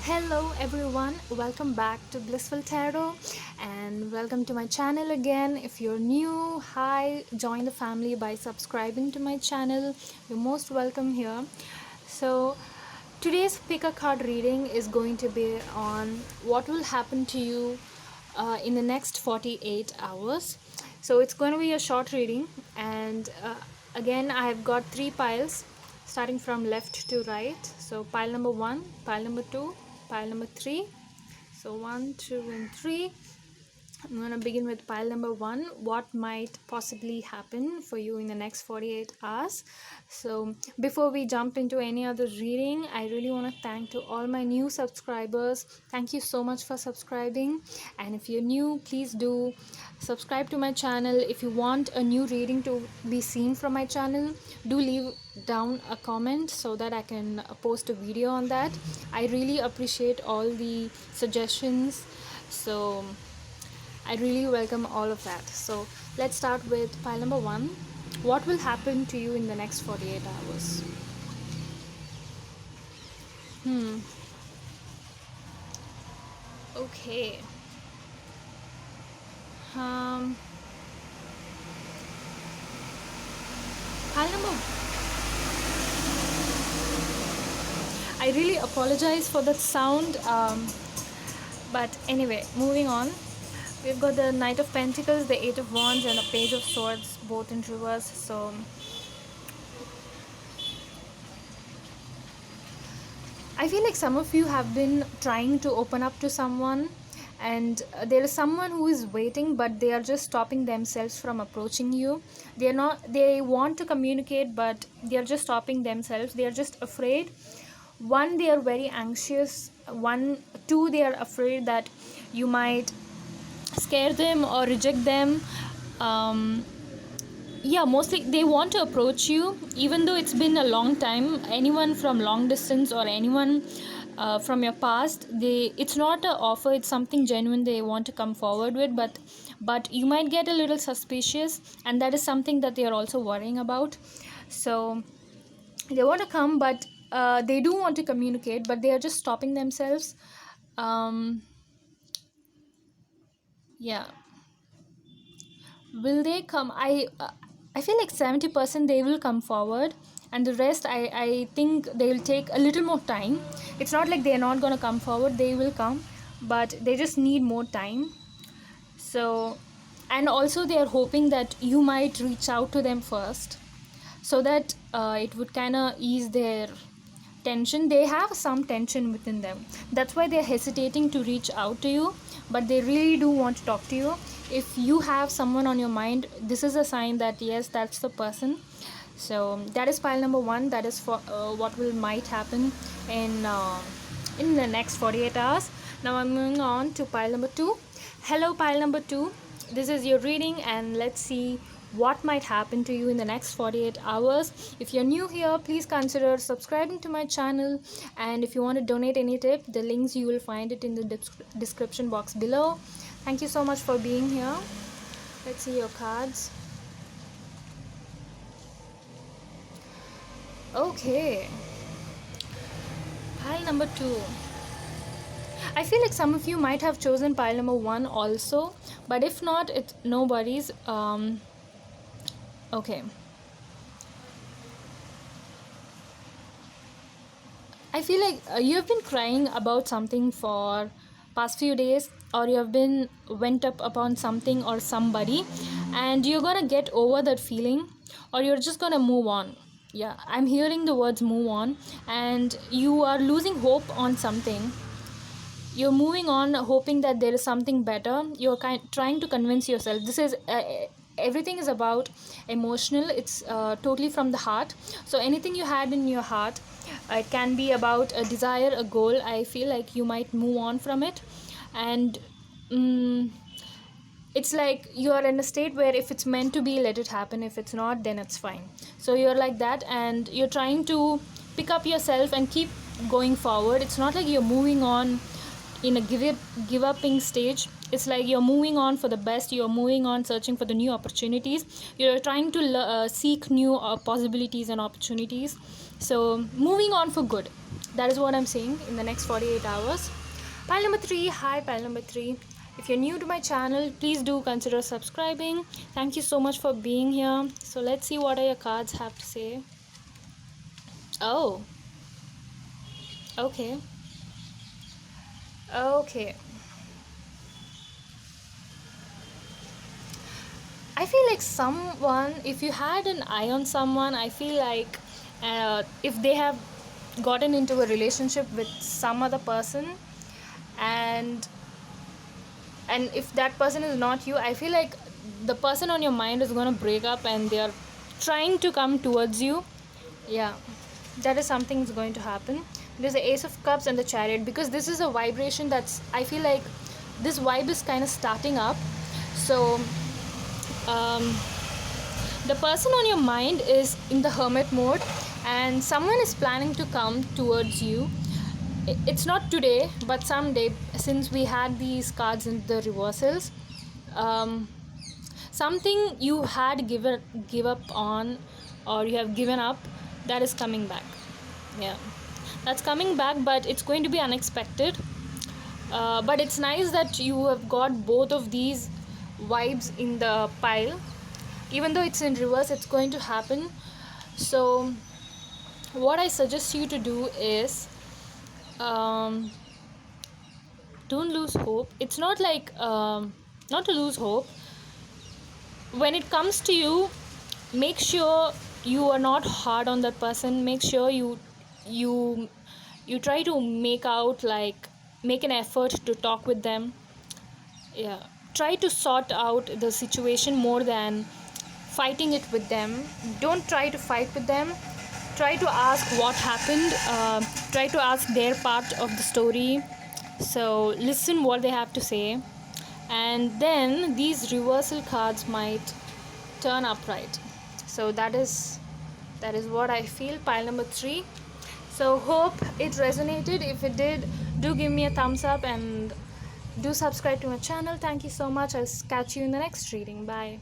Hello everyone, welcome back to Blissful Tarot and welcome to my channel again. If you're new, hi, join the family by subscribing to my channel. You're most welcome here. So, today's pick a card reading is going to be on what will happen to you in the next 48 hours. So, it's going to be a short reading, and again, I have got three piles starting from left to right. So, pile number one, pile number two, pile number three. So 1, 2 and 3. I'm going to begin with pile number 1. What might possibly happen for you in the next 48 hours? So before we jump into any other reading, I really want to thank to all my new subscribers. Thank you so much for subscribing, and if you're new, please do subscribe to my channel. If you want a new reading to be seen from my channel, do leave down a comment so that I can post a video on that. I really appreciate all the suggestions, so I really welcome all of that. So let's start with pile number 1. What will happen to you in the next 48 hours? Okay. Pile number, I really apologize for that sound, but anyway, moving on. We've got the Knight of Pentacles, the Eight of Wands, and the Page of Swords, both in reverse. So I feel like some of you have been trying to open up to someone, and there is someone who is waiting, but they are just stopping themselves from approaching you. They want to communicate, but they are just stopping themselves. They are just afraid. One, they are very anxious. Two, they are afraid that you might scare them or reject them. Mostly they want to approach you even though it's been a long time. Anyone from long distance or anyone from your past, it's not an offer, it's something genuine they want to come forward with, but you might get a little suspicious, and that is something that they are also worrying about. So they want to come, but they do want to communicate, but they are just stopping themselves. Yeah, will they come? I feel like 70% they will come forward, and the rest I think they will take a little more time. It's not like they're not going to come forward, they will come, but they just need more time. So, and also they are hoping that you might reach out to them first, so that it would kind of ease their tension. They have some tension within them, that's why they're hesitating to reach out to you, but they really do want to talk to you. If you have someone on your mind, this is a sign that yes, that's the person. So that is pile number 1. That is for what will might happen in the next 48 hours. Now I'm moving on to pile number 2. Hello pile number 2, this is your reading, and let's see what might happen to you in the next 48 hours. If you're new here, please consider subscribing to my channel, and if you want to donate any tip, the links you will find it in the description box below. Thank you so much for being here. Let's see your cards. Okay, pile number 2. I feel like some of you might have chosen pile number 1 also, but if not, it's no worries. Okay, I feel like you have been crying about something for past few days, or you have been went up upon something or somebody, and you're gonna get over that feeling, or you're just gonna move on. Yeah, I'm hearing the words move on, and you are losing hope on something. You're moving on hoping that there is something better. You're trying to convince yourself. This is everything is about emotional. It's totally from the heart. So anything you had in your heart, it can be about a desire, a goal. I feel like you might move on from it, and it's like you are in a state where if it's meant to be, let it happen. If it's not, then it's fine. So you're like that, and you're trying to pick up yourself and keep going forward. It's not like you're moving on in a give upping stage. It's like you're moving on for the best. You're moving on searching for the new opportunities. You're trying to seek new possibilities and opportunities. So moving on for good, That is what I'm saying, in the next 48 hours. Pile number 3. Hi, pile number 3. If you're new to my channel, please do consider subscribing. Thank you so much for being here. So let's see what your cards have to say. Oh, okay. Okay. I feel like someone, if you had an eye on someone, I feel like if they have gotten into a relationship with some other person, and if that person is not you, I feel like the person on your mind is going to break up and they are trying to come towards you. Yeah, that is something is going to happen. There's the Ace of Cups and the Chariot, because this is a vibration that's, I feel like this vibe is kind of starting up. So the person on your mind is in the hermit mode, and someone is planning to come towards you. It's not today, but someday, since we had these cards in the reversals. Something you had give up on, or you have given up, that is coming back. Yeah, that's coming back, but it's going to be unexpected. But it's nice that you have got both of these vibes in the pile. Even though it's in reverse, it's going to happen. So what I suggest you to do is, don't lose hope. It's not like not to lose hope. When it comes to you, make sure you are not hard on that person. Make sure you try to make an effort to talk with them. Yeah, try to sort out the situation more than fighting it with them. Don't try to fight with them. Try to ask what happened. Try to ask their part of the story. So listen what they have to say, and then these reversal cards might turn upright. So that is what I feel. Pile number 3. So hope it resonated. If it did, do give me a thumbs up and do subscribe to my channel. Thank you so much. I'll catch you in the next reading. Bye.